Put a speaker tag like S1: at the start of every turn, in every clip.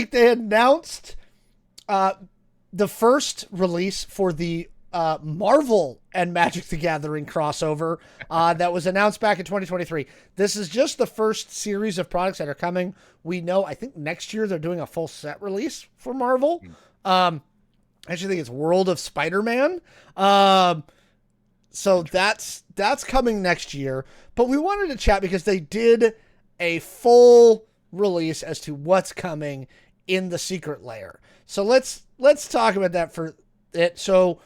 S1: They announced the first release for the Marvel and Magic the Gathering crossover that was announced back in 2023. This is just the first series of products that are coming. We know, I think next year they're doing a full set release for Marvel. I actually think it's World of Spider-Man. So that's coming next year. But we wanted to chat because they did a full release as to what's coming in the Secret Lair. So let's talk about that for it. So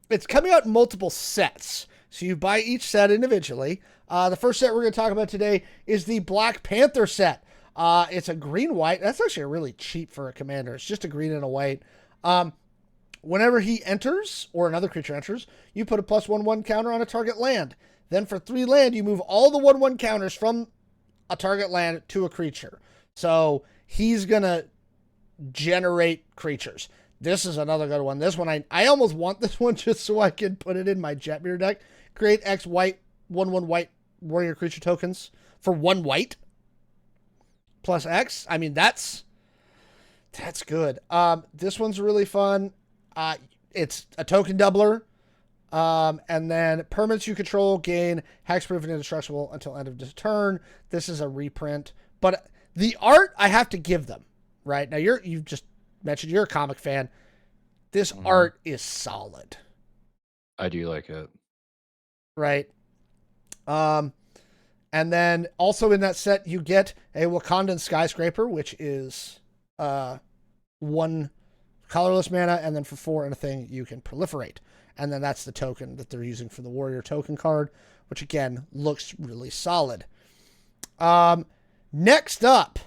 S1: it's coming out in multiple sets. So you buy each set individually. The first set we're going to talk about today is the Black Panther set. It's a green-white. That's actually really cheap for a commander. It's just a green and a white. Whenever he enters, or another creature enters, you put a +1/1 counter on a target land. Then for 3 land, you move all the 1/1 counters from a target land to a creature. So he's going to generate creatures. This is another good one. This one, I almost want this one just so I can put it in my Jetmir deck. Create X white, 1/1 white warrior creature tokens for 1 white plus X. I mean, that's good. This one's really fun. It's a token doubler. And then permanents you control gain hexproof and indestructible until end of the turn. This is a reprint, but the art I have to give them. Right now, you've just mentioned you're a comic fan. This art is solid.
S2: I do like it.
S1: Right. And then also in that set you get a Wakandan Skyscraper, which is 1 colorless mana, and then for 4 and a thing you can proliferate. And then that's the token that they're using for the warrior token card, which again looks really solid. Next up.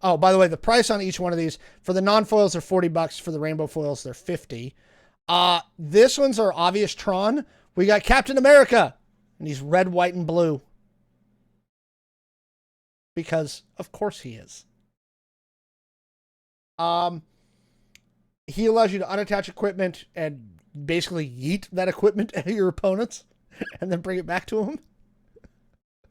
S1: Oh, by the way, the price on each one of these for the non-foils are $40. For the rainbow foils, they're $50. This one's our obvious Tron. We got Captain America, and he's red, white, and blue. Because of course he is. He allows you to unattach equipment and basically yeet that equipment at your opponents and then bring it back to him.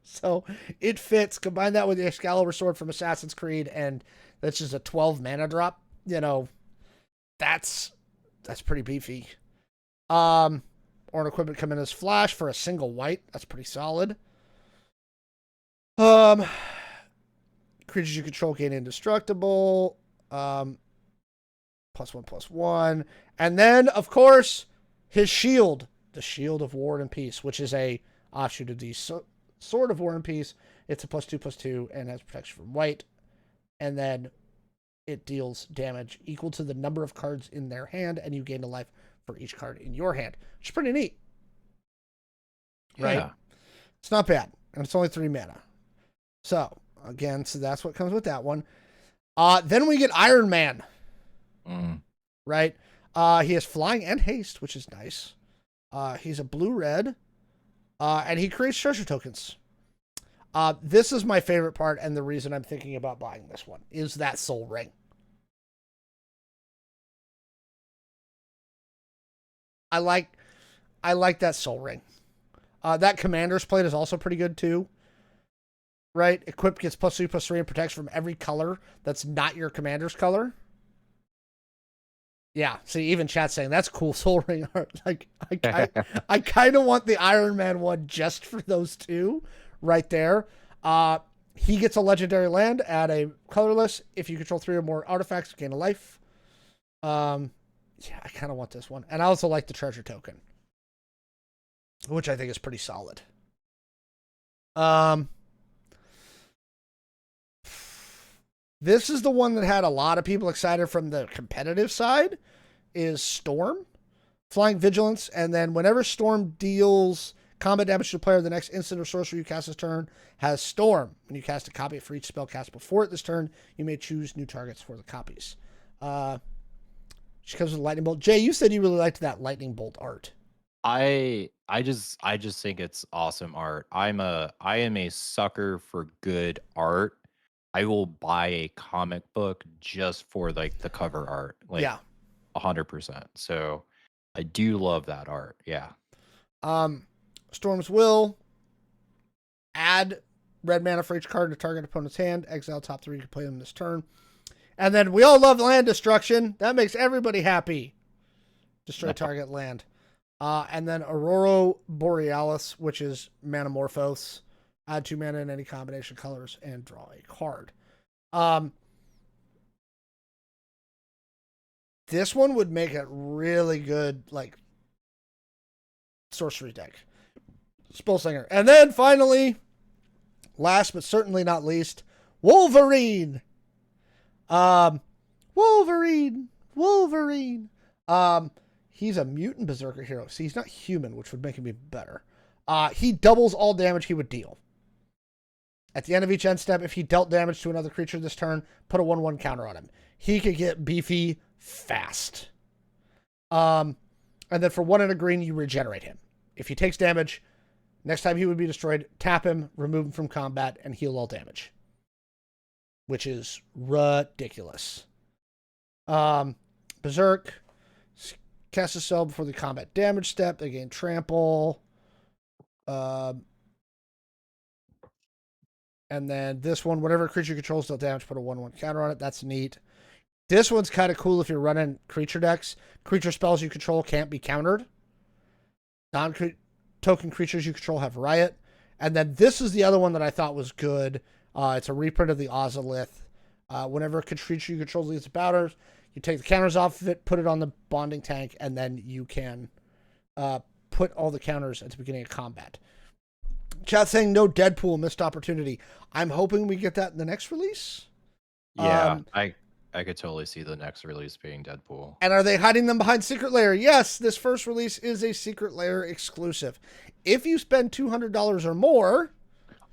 S1: So it fits. Combine that with the Excalibur sword from Assassin's Creed, and that's just a 12 mana drop. You know, that's pretty beefy. Or an equipment come in as flash for a single white. That's pretty solid. Creatures you control gain indestructible. +1/+1. And then, of course, his shield. The Shield of War and Peace, which is a offshoot of the Sword of War and Peace. It's a +2/+2 and has protection from white. And then it deals damage equal to the number of cards in their hand, and you gain a life for each card in your hand, which is pretty neat. Right?
S2: Yeah.
S1: It's not bad. And it's only 3 mana. So, again, so that's what comes with that one. Then we get Iron Man. Right? He has flying and haste, which is nice. He's a blue-red. And he creates treasure tokens. This is my favorite part, and the reason I'm thinking about buying this one is that Soul Ring. I like that Soul Ring. That Commander's Plate is also pretty good too. Right? Equipped gets +2/+3 and protects from every color that's not your commander's color. Yeah, see, even chat saying that's cool Soul Ring art. Like, I kind of want the Iron Man one just for those two right there. He gets a legendary land, add a colorless. If you control 3 or more artifacts, gain a life. Yeah, I kind of want this one. And I also like the treasure token, which I think is pretty solid. This is the one that had a lot of people excited from the competitive side, is Storm. Flying Vigilance, and then whenever Storm deals combat damage to a player, the next instant or sorcery you cast this turn has Storm. When you cast a copy for each spell cast before it this turn, you may choose new targets for the copies. She comes with Lightning Bolt. Jay, you said you really liked that Lightning Bolt art.
S2: I just think it's awesome art. I am a sucker for good art. I will buy a comic book just for like the cover art. Like, yeah, 100%. So I do love that art. Yeah.
S1: Storm's Will. Add red mana for each card in a target opponent's hand. Exile top 3. You can play them this turn. And then we all love land destruction. That makes everybody happy. Destroy
S2: No.
S1: target land. And then Aurora Borealis, which is Manamorphose. Add 2 mana in any combination of colors and draw a card. This one would make a really good, like, sorcery deck. Spellslinger. And then finally, last but certainly not least, Wolverine. Wolverine. He's a mutant berserker hero. See, he's not human, which would make him even better. He doubles all damage he would deal. At the end of each end step, if he dealt damage to another creature this turn, put a 1/1 counter on him. He could get beefy fast. And then for 1 and a green, you regenerate him. If he takes damage, next time he would be destroyed, tap him, remove him from combat, and heal all damage. Which is ridiculous. Berserk. Cast a spell before the combat damage step. They gain trample. And then this one, whatever creature controls dealt damage, put a 1/1 counter on it. That's neat. This one's kind of cool if you're running creature decks. Creature spells you control can't be countered. Non-token creatures you control have Riot. And then this is the other one that I thought was good. It's a reprint of the Ozolith. Whenever a creature you control leaves the batters, you take the counters off of it, put it on the bonding tank, and then you can put all the counters at the beginning of combat. Chat saying no Deadpool, missed opportunity. I'm hoping we get that in the next release.
S2: Yeah, I could totally see the next release being Deadpool.
S1: And are they hiding them behind Secret Lair? Yes, this first release is a Secret Lair exclusive. If you spend $200 or more,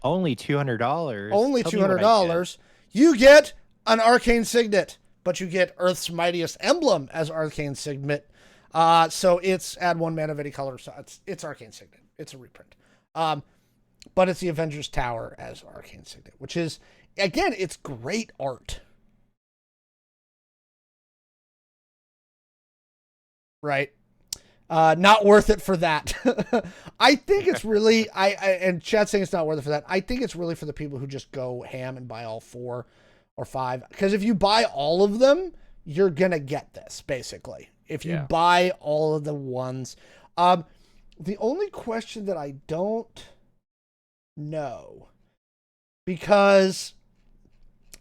S2: only $200.
S1: Only $200. You get an Arcane Signet, but you get Earth's Mightiest Emblem as Arcane Signet. So it's add 1 mana of any color. So it's Arcane Signet. It's a reprint. But it's the Avengers Tower as Arcane Signet, which is, again, it's great art. Right? Not worth it for that. I think it's really, and Chad's saying it's not worth it for that. I think it's really for the people who just go ham and buy all 4 or 5. Because if you buy all of them, you're going to get this, basically. If you buy all of the ones. The only question that I don't know, because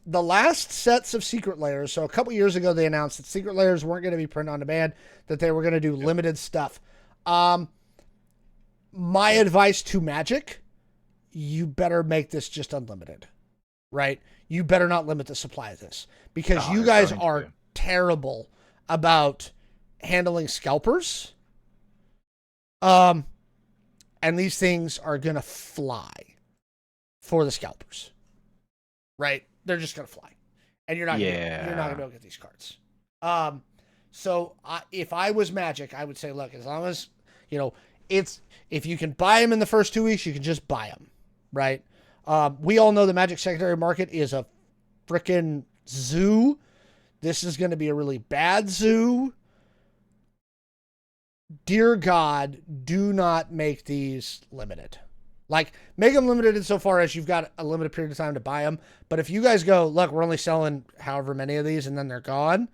S1: the last sets of Secret Lairs, so a couple years ago they announced that Secret Lairs weren't going to be print on demand, that they were going to do limited stuff. My advice to Magic, you better make this just unlimited, right? You better not limit the supply of this, because you guys are terrible about handling scalpers. And these things are going to fly for the scalpers, right? They're just going to fly, and you're not going to be able to get these cards. So if I was Magic, I would say, look, as long as, if you can buy them in the first 2 weeks, you can just buy them, right? We all know the Magic secondary market is a freaking zoo. This is going to be a really bad zoo. Dear God, do not make these limited. Like, make them limited insofar as you've got a limited period of time to buy them. But if you guys go, look, we're only selling however many of these and then they're gone,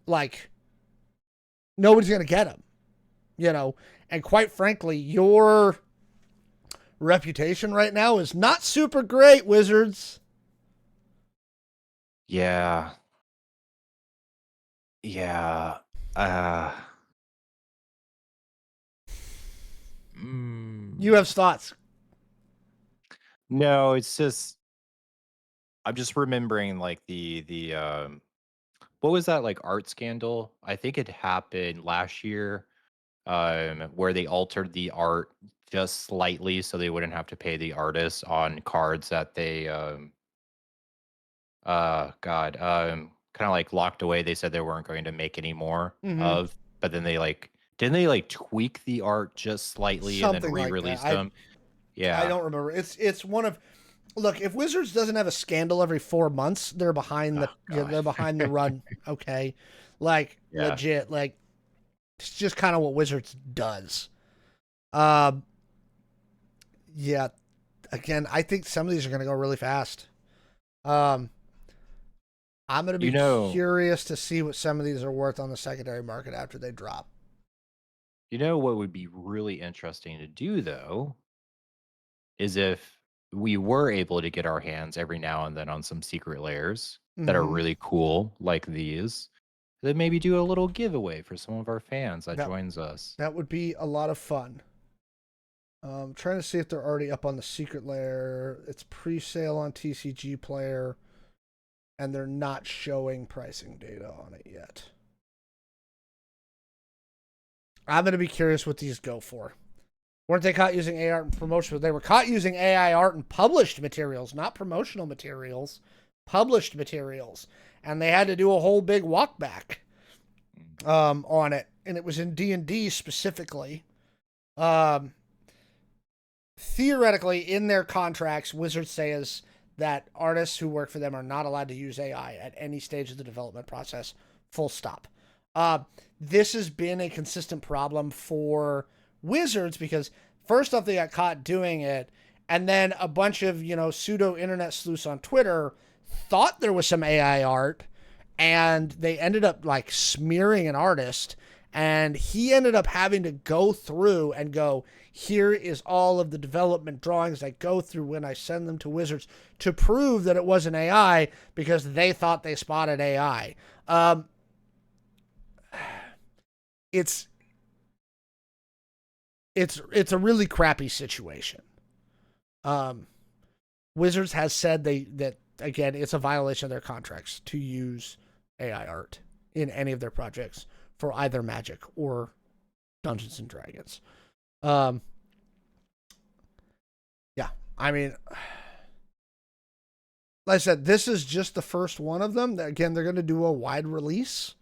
S1: like, nobody's going to get them, And quite frankly, your reputation right now is not super great, Wizards.
S2: Yeah.
S1: You have thoughts?
S2: No, it's just, I'm just remembering like the what was that, like, art scandal? I think it happened last year, where they altered the art just slightly so they wouldn't have to pay the artists on cards that they kind of like locked away. They said they weren't going to make any more of, but then they didn't they tweak the art just slightly and then re-release them? Yeah,
S1: I don't remember. It's one of, look, if Wizards doesn't have a scandal every 4 months, they're behind they're behind the run. Okay, legit, it's just kind of what Wizards does. Yeah. Again, I think some of these are going to go really fast. I'm going to be
S2: You know,
S1: curious to see what some of these are worth on the secondary market after they drop.
S2: you know what would be really interesting to do though is if we were able to get our hands every now and then on some secret layers that are
S1: Hmm.
S2: really cool like these, then maybe do a little giveaway for some of our fans that
S1: That
S2: joins us.
S1: that would be a lot of fun. Trying to see if they're already up on the Secret Lair. It's pre-sale on TCG Player, and they're not showing pricing data on it yet. I'm going to be curious what these go for. Weren't they caught using AI art in promotional? They were caught using AI art in published materials, not promotional materials, published materials, and they had to do a whole big walk back on it, and it was in D&D specifically. Um, Theoretically, in their contracts, Wizards says that artists who work for them are not allowed to use AI at any stage of the development process. Full stop. Uh, this has been a consistent problem for Wizards because first off, they got caught doing it, and then a bunch of pseudo internet sleuths on Twitter thought there was some AI art, and they ended up like smearing an artist, and he ended up having to go through and go, here is all of the development drawings I go through when I send them to Wizards to prove that it wasn't AI because they thought they spotted AI. It's it's a really crappy situation. Um, Wizards has said that again it's a violation of their contracts to use AI art in any of their projects for either Magic or Dungeons and Dragons. Um, yeah, I mean, like I said, this is just the first one of them. Again, they're going to do a wide release.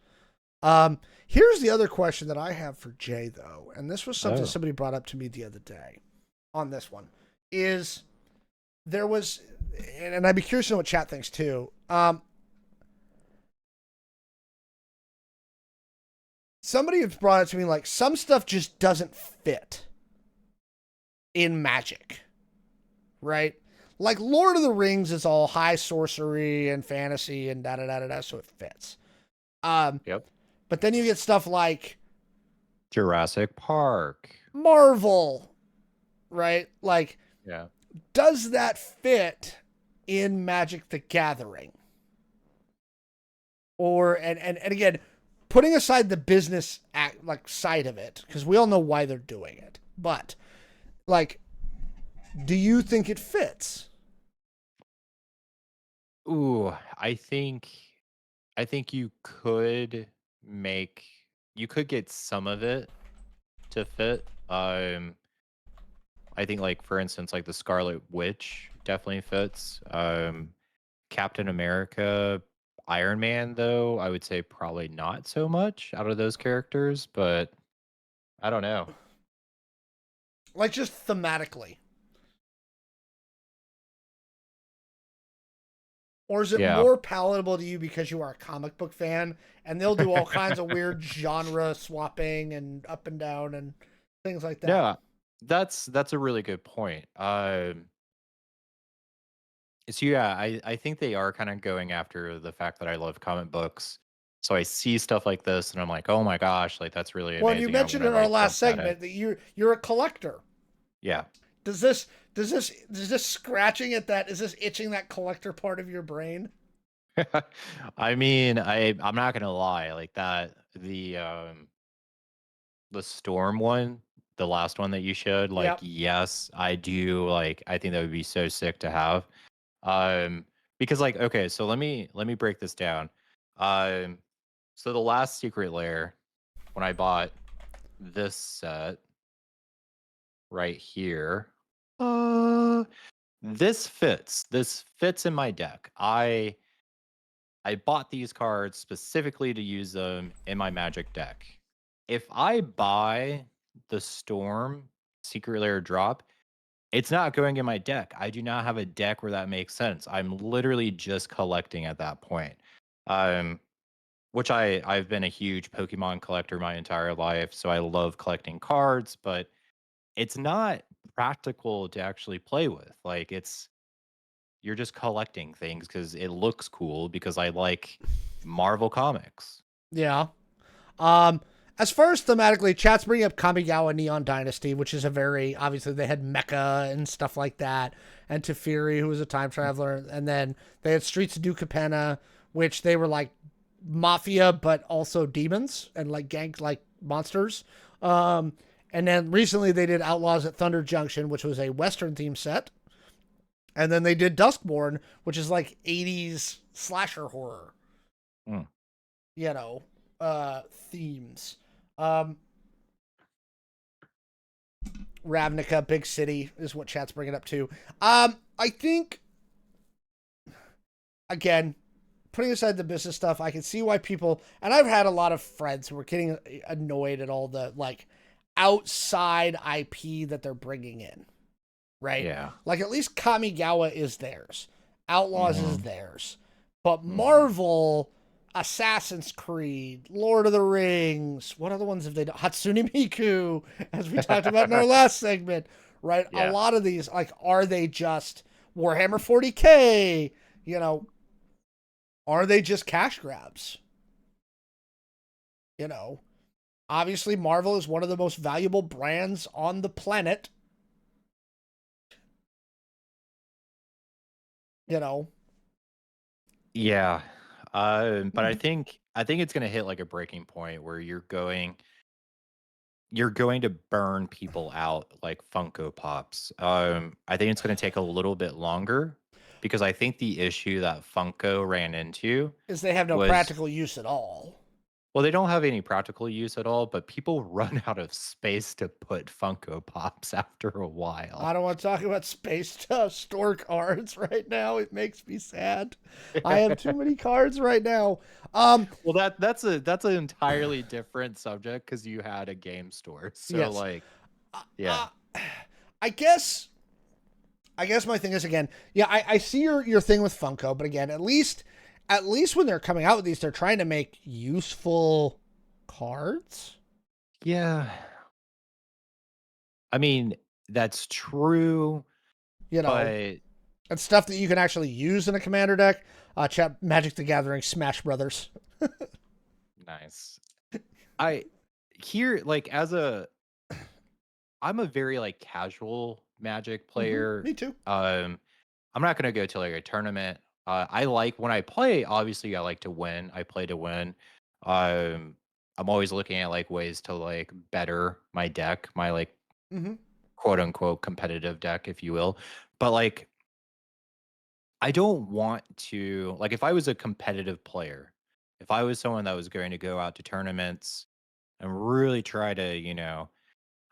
S1: Here's the other question that I have for Jay, though, and this was something
S2: Oh,
S1: somebody brought up to me the other day on this one. Is there was, and I'd be curious to know what chat thinks too. Somebody has brought it to me like some stuff just doesn't fit in Magic, right? Like Lord of the Rings is all high sorcery and fantasy and da da da da da, so it fits. Um,
S2: yep.
S1: but then you get stuff like
S2: Jurassic Park.
S1: Marvel, right? Like,
S2: Yeah.
S1: does that fit in Magic the Gathering? Or and again, putting aside the business act, like side of it, because we all know why they're doing it, but like, do you think it fits?
S2: Ooh, I think make you could get some of it to fit. I think like for instance, like the Scarlet Witch definitely fits. Captain America, Iron Man though, I would say probably not so much out of those characters, but I don't know.
S1: Like, just thematically, or is it
S2: Yeah.
S1: more palatable to you because you are a comic book fan and they'll do all kinds of weird genre swapping and up and down and things like that?
S2: Yeah. That's a really good point. So yeah, I think they are kind of going after the fact that I love comic books. So I see stuff like this and I'm like, "Oh my gosh, like that's really
S1: Well, and you
S2: amazing. I want
S1: mentioned
S2: to
S1: in our
S2: like
S1: last
S2: jump at it."
S1: segment that you're a collector.
S2: Yeah.
S1: Does this scratching at that, is this itching that collector part of your brain?
S2: I mean, I'm not going to lie, like that the storm one, the last one that you showed, like
S1: Yep.
S2: yes, I do like I think that would be so sick to have. Um because like okay, so let me break this down. Um so the last secret lair when I bought this set right here, uh this fits. This fits in my deck. I bought these cards specifically to use them in my Magic deck. If I buy the Storm Secret Lair drop, it's not going in my deck. I do not have a deck where that makes sense. I'm literally just collecting at that point. Um, which I've been a huge Pokemon collector my entire life, so I love collecting cards, but it's not practical to actually play with. Like you're just collecting things because it looks cool because I like Marvel comics.
S1: Yeah. Um, as far as thematically, chat's bringing up Kamigawa Neon Dynasty, which is a very obviously they had Mecha and stuff like that, and Teferi, who was a time traveler, and then they had Streets of Ducapenna, which they were like mafia but also demons and like gang like monsters. Um, and then recently they did Outlaws at Thunder Junction, which was a Western theme set, and then they did Duskborn, which is like 80s slasher horror.
S2: Mm.
S1: You know, themes. Um, Ravnica, big city, is what chat's bringing up too. I think, again, putting aside the business stuff, I can see why people, and I've had a lot of friends who are getting annoyed at all the like outside IP that they're bringing in, right?
S2: Yeah.
S1: Like at least Kamigawa is theirs, Outlaws is
S2: Mhm.
S1: theirs, but
S2: Mhm.
S1: Marvel, Assassin's Creed, Lord of the Rings, what other ones have they done? Hatsune Miku, as we talked about in our last segment, right? A
S2: Yeah.
S1: lot of these, like, are they just Warhammer 40K? You know, are they just cash grabs? You know, obviously, Marvel is one of the most valuable brands on the planet. You know,
S2: Yeah. But I think it's gonna hit like a breaking point where you're going to burn people out like Funko Pops. I think it's gonna take a little bit longer because I think the issue that Funko ran into
S1: is they have no
S2: was,
S1: practical use at all.
S2: well, they don't have any practical use at all, but people run out of space to put Funko Pops after a
S1: I
S2: while.
S1: don't want to talk about space to store cards right now. It makes me sad. I have too many cards right now.
S2: Well, that's an entirely different subject because you had a game store. So
S1: Yes.
S2: like,
S1: Uh,
S2: yeah.
S1: uh, I guess. I guess my thing is again. Yeah, I see your thing with Funko, but again, at least when they're coming out with these, they're trying to make useful cards.
S2: Yeah. I mean, that's true,
S1: You know,
S2: but
S1: and stuff that you can actually use in a commander deck. Chat Magic the Gathering, Smash Brothers.
S2: nice. I here like I'm a very like casual Magic player.
S1: Me too.
S2: I'm not gonna go to like a tournament. I like when I play, obviously I like to win. I play to win. Um, I'm always looking at like ways to like better my deck, my like
S1: Mm-hmm.
S2: quote unquote competitive deck, if you will. But like I don't want to like if I was a competitive player, if I was someone that was going to go out to tournaments and really try to,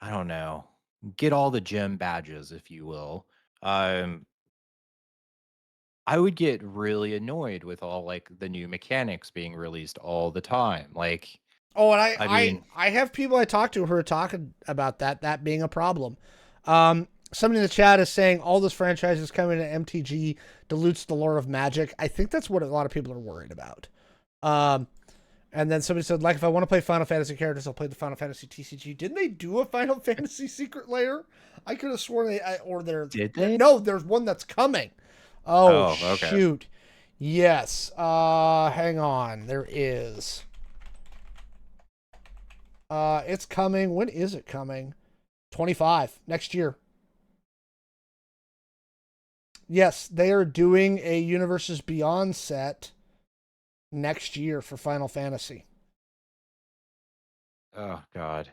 S2: I don't know, get all the gym badges, if you will. Um, I would get really annoyed with all like the new mechanics being released all the time. Like,
S1: Oh, and I,
S2: I
S1: I
S2: mean,
S1: I have people I talk to who are talking about that being a problem. Somebody in the chat is saying all those franchises coming to MTG dilutes the lore of Magic. I think that's what a lot of people are worried about. Um, and then somebody said, like, if I want to play Final Fantasy characters, I'll play the Final Fantasy TCG. Didn't they do a Final Fantasy Secret Lair? I could have sworn or
S2: did they?
S1: no, there's one that's coming. Oh
S2: Oh, okay.
S1: shoot, yes. Hang on, there is. It's coming. When is it coming? 25 next year. Yes, they are doing a Universes Beyond set next year for Final Fantasy.
S2: Oh God.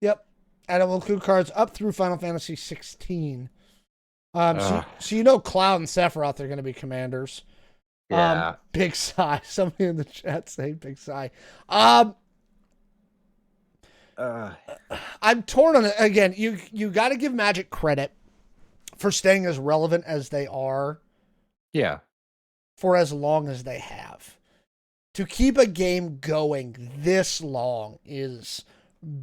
S1: Yep. And it will include cards up through Final Fantasy 16. So,
S2: Ugh.
S1: so you know Cloud and Sephiroth are going to be commanders.
S2: Yeah.
S1: Big sigh. Somebody in the chat saying big sigh. Um,
S2: Uh,
S1: I'm torn on it. Again, you got to give Magic credit for staying as relevant as they are
S2: yeah.
S1: for as long as they have. To keep a game going this long is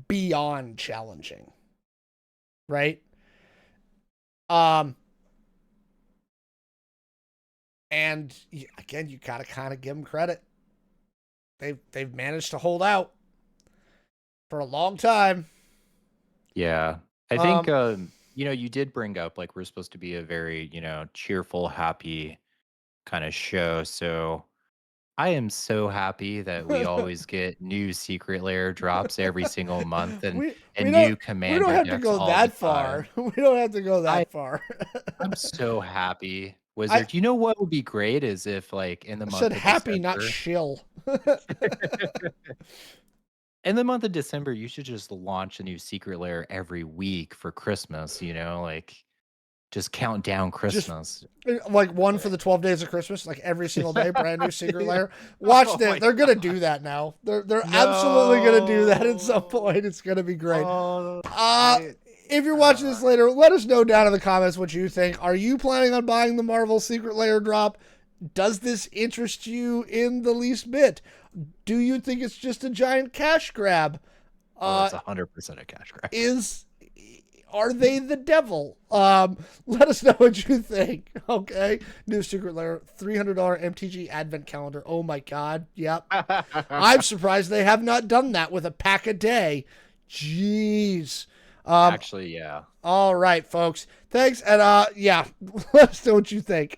S1: beyond challenging, right? Um, and again, you got to kind of give them credit. They've managed to hold out for a long time.
S2: Yeah. I think
S1: Um,
S2: you did bring up like we're supposed to be a very, cheerful, happy kind of show. So I am so happy that we always get new Secret Lair drops every single month and
S1: we we
S2: and
S1: don't
S2: new
S1: we don't
S2: commander
S1: have to
S2: decks
S1: go
S2: all the
S1: that
S2: time.
S1: far. We don't have to go
S2: I
S1: that far.
S2: I'm so happy.
S1: I
S2: Wizard, you know what would be great is if like in the
S1: said
S2: month of
S1: happy, not
S2: December,
S1: shill.
S2: in the month of December, you should just launch a new Secret Lair every week for Christmas, like just count down
S1: Just
S2: Christmas.
S1: like one for the 12 days of Christmas, like every single day, brand new Secret Lair. Watch
S2: Oh
S1: this.
S2: my
S1: They're gonna
S2: god.
S1: do that now. They're absolutely gonna do that at some
S2: No.
S1: point. It's gonna be great.
S2: Oh,
S1: Uh
S2: I
S1: if you're watching
S2: uh,
S1: this later, let us know down in the comments what you think. Are you planning on buying the Marvel Secret Lair drop? Does this interest you in the least bit? Do you think it's just a giant cash grab?
S2: oh,
S1: Uh,
S2: it's 100% a cash grab.
S1: is are they the devil? Let us know what you think. Okay, new Secret Lair, $300 MTG Advent Calendar. Oh my God, yep. I'm surprised they have not done that with a pack a day. Jeez. Um,
S2: Actually, yeah.
S1: all right, folks. Thanks, and yeah, let us know what you think.